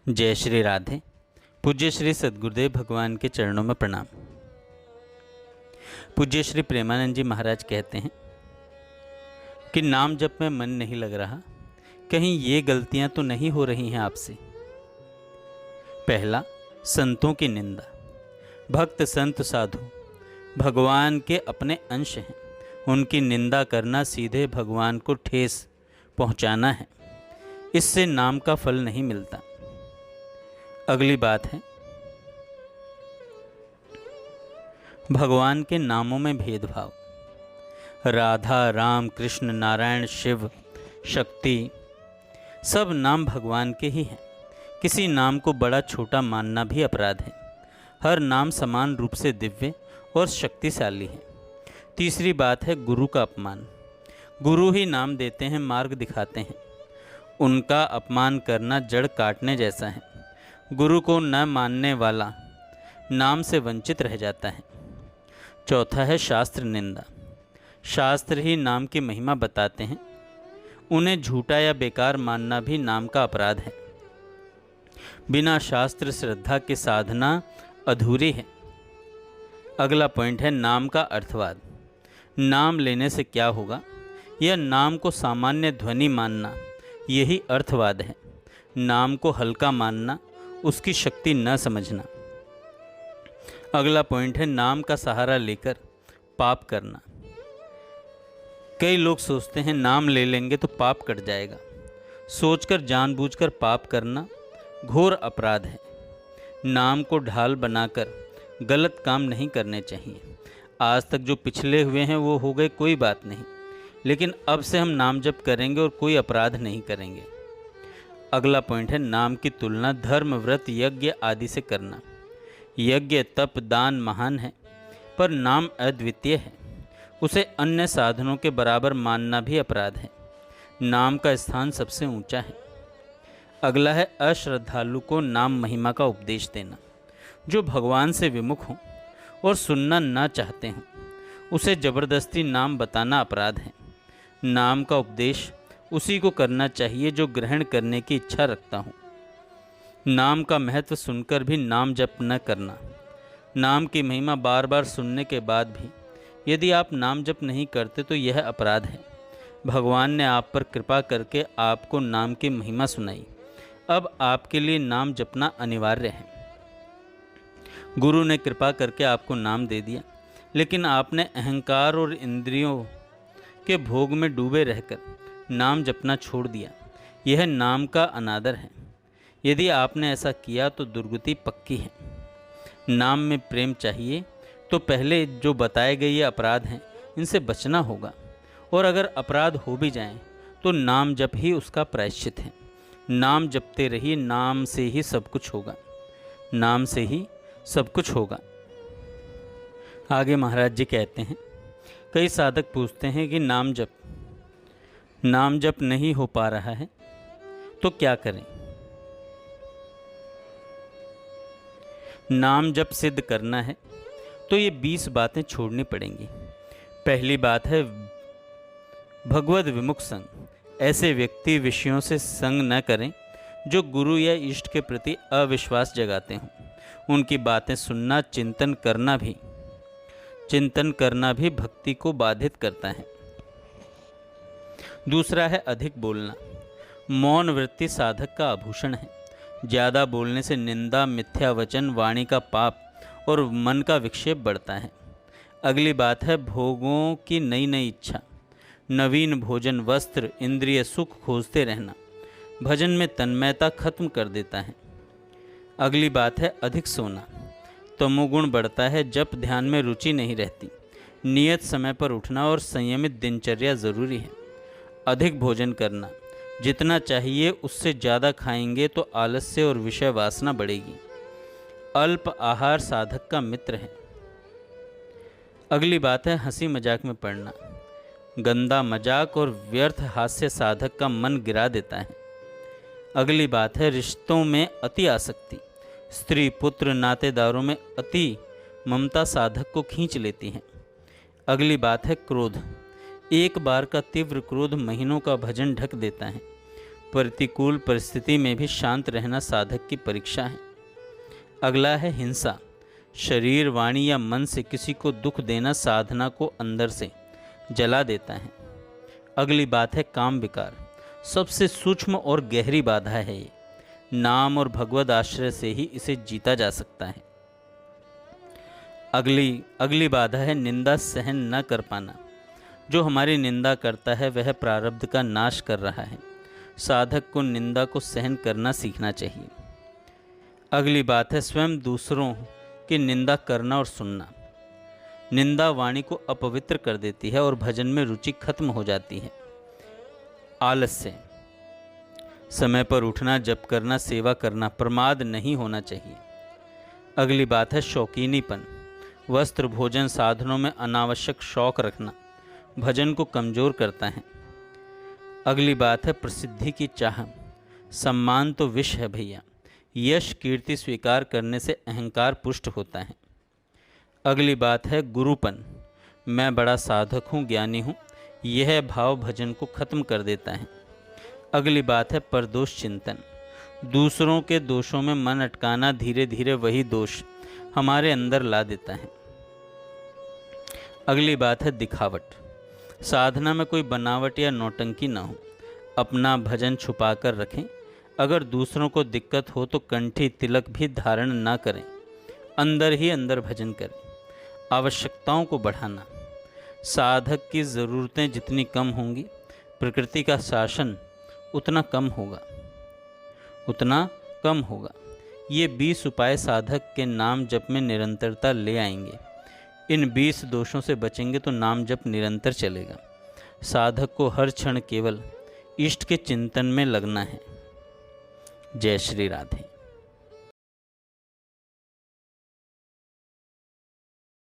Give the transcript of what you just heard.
जय श्री राधे। पूज्य श्री सद्गुरुदेव भगवान के चरणों में प्रणाम। पूज्य श्री प्रेमानंद जी महाराज कहते हैं कि नाम जप में मन नहीं लग रहा, कहीं ये गलतियां तो नहीं हो रही हैं आपसे। पहला, संतों की निंदा। भक्त संत साधु भगवान के अपने अंश हैं, उनकी निंदा करना सीधे भगवान को ठेस पहुंचाना है। इससे नाम का फल नहीं मिलता। अगली बात है, भगवान के नामों में भेदभाव। राधा, राम, कृष्ण, नारायण, शिव, शक्ति, सब नाम भगवान के ही हैं। किसी नाम को बड़ा छोटा मानना भी अपराध है। हर नाम समान रूप से दिव्य और शक्तिशाली है। तीसरी बात है गुरु का अपमान। गुरु ही नाम देते हैं, मार्ग दिखाते हैं। उनका अपमान करना जड़ काटने जैसा है। गुरु को न मानने वाला नाम से वंचित रह जाता है। चौथा है शास्त्र निंदा। शास्त्र ही नाम की महिमा बताते हैं, उन्हें झूठा या बेकार मानना भी नाम का अपराध है। बिना शास्त्र श्रद्धा के साधना अधूरी है। अगला पॉइंट है नाम का अर्थवाद। नाम लेने से क्या होगा, यह नाम को सामान्य ध्वनि मानना, यही अर्थवाद है। नाम को हल्का मानना, उसकी शक्ति न समझना। अगला पॉइंट है नाम का सहारा लेकर पाप करना। कई लोग सोचते हैं नाम ले लेंगे तो पाप कट जाएगा। सोचकर जानबूझकर पाप करना घोर अपराध है। नाम को ढाल बनाकर गलत काम नहीं करने चाहिए। आज तक जो पिछले हुए हैं वो हो गए, कोई बात नहीं, लेकिन अब से हम नाम जप करेंगे और कोई अपराध नहीं करेंगे। अगला पॉइंट है नाम की तुलना धर्म, व्रत, यज्ञ आदि से करना। यज्ञ, तप, दान महान है, पर नाम अद्वितीय है। उसे अन्य साधनों के बराबर मानना भी अपराध है। नाम का स्थान सबसे ऊंचा है। अगला है अश्रद्धालु को नाम महिमा का उपदेश देना। जो भगवान से विमुख हों और सुनना ना चाहते हों, उसे जबरदस्ती नाम बताना अपराध है। नाम का उपदेश उसी को करना चाहिए जो ग्रहण करने की इच्छा रखता हो। नाम का महत्व सुनकर भी नाम जप न करना। नाम की महिमा बार बार सुनने के बाद भी यदि आप नाम जप नहीं करते तो यह अपराध है। भगवान ने आप पर कृपा करके आपको नाम की महिमा सुनाई, अब आपके लिए नाम जपना अनिवार्य है। गुरु ने कृपा करके आपको नाम दे दिया, लेकिन आपने अहंकार और इंद्रियों के भोग में डूबे रहकर नाम जपना छोड़ दिया। यह नाम का अनादर है। यदि आपने ऐसा किया तो दुर्गति पक्की है। नाम में प्रेम चाहिए तो पहले जो बताए गए ये अपराध हैं, इनसे बचना होगा। और अगर अपराध हो भी जाएं तो नाम जप ही उसका प्रायश्चित है। नाम जपते रहिए, नाम से ही सब कुछ होगा। नाम से ही सब कुछ होगा। आगे महाराज जी कहते हैं, कई साधक पूछते हैं कि नाम जप नहीं हो पा रहा है तो क्या करें। नाम जप सिद्ध करना है तो ये 20 बातें छोड़नी पड़ेंगी। पहली बात है भगवद विमुख संग। ऐसे व्यक्ति विषयों से संग न करें जो गुरु या इष्ट के प्रति अविश्वास जगाते हों। उनकी बातें सुनना, चिंतन करना भी भक्ति को बाधित करता है। दूसरा है अधिक बोलना। मौन वृत्ति साधक का आभूषण है। ज़्यादा बोलने से निंदा, मिथ्या वचन, वाणी का पाप और मन का विक्षेप बढ़ता है। अगली बात है भोगों की नई नई इच्छा। नवीन भोजन, वस्त्र, इंद्रिय सुख खोजते रहना भजन में तन्मयता खत्म कर देता है। अगली बात है अधिक सोना। तमोगुण बढ़ता है जब ध्यान में रुचि नहीं रहती। नियत समय पर उठना और संयमित दिनचर्या ज़रूरी है। अधिक भोजन करना। जितना चाहिए उससे ज़्यादा खाएंगे तो आलस्य और विषय वासना बढ़ेगी। अल्प आहार साधक का मित्र है। अगली बात है हंसी मजाक में पड़ना। गंदा मजाक और व्यर्थ हास्य साधक का मन गिरा देता है। अगली बात है रिश्तों में अति आसक्ति। स्त्री, पुत्र, नातेदारों में अति ममता साधक को खींच लेती है। अगली बात है क्रोध। एक बार का तीव्र क्रोध महीनों का भजन ढक देता है। प्रतिकूल परिस्थिति में भी शांत रहना साधक की परीक्षा है। अगला है हिंसा। शरीर, वाणी या मन से किसी को दुख देना साधना को अंदर से जला देता है। अगली बात है काम विकार। सबसे सूक्ष्म और गहरी बाधा है ये। नाम और भगवद आश्रय से ही इसे जीता जा सकता है। अगली बाधा है निंदा सहन न कर पाना। जो हमारी निंदा करता है वह प्रारब्ध का नाश कर रहा है। साधक को निंदा को सहन करना सीखना चाहिए। अगली बात है स्वयं दूसरों की निंदा करना और सुनना। निंदा वाणी को अपवित्र कर देती है और भजन में रुचि खत्म हो जाती है। आलस्य। समय पर उठना, जप करना, सेवा करना, प्रमाद नहीं होना चाहिए। अगली बात है शौकीनीपन। वस्त्र, भोजन, साधनों में अनावश्यक शौक रखना भजन को कमज़ोर करता है। अगली बात है प्रसिद्धि की चाह। सम्मान तो विष है भैया। यश कीर्ति स्वीकार करने से अहंकार पुष्ट होता है। अगली बात है गुरुपन। मैं बड़ा साधक हूँ, ज्ञानी हूँ, यह भाव भजन को खत्म कर देता है। अगली बात है परदोष चिंतन। दूसरों के दोषों में मन अटकाना धीरे धीरे वही दोष हमारे अंदर ला देता है। अगली बात है दिखावट। साधना में कोई बनावट या नौटंकी ना हो। अपना भजन छुपा कर रखें। अगर दूसरों को दिक्कत हो तो कंठी तिलक भी धारण ना करें। अंदर ही अंदर भजन करें। आवश्यकताओं को बढ़ाना। साधक की ज़रूरतें जितनी कम होंगी, प्रकृति का शासन उतना कम होगा। ये 20 उपाय साधक के नाम जप में निरंतरता ले आएंगे। इन 20 दोषों से बचेंगे तो नाम जप निरंतर चलेगा। साधक को हर क्षण केवल इष्ट के चिंतन में लगना है। जय श्री राधे।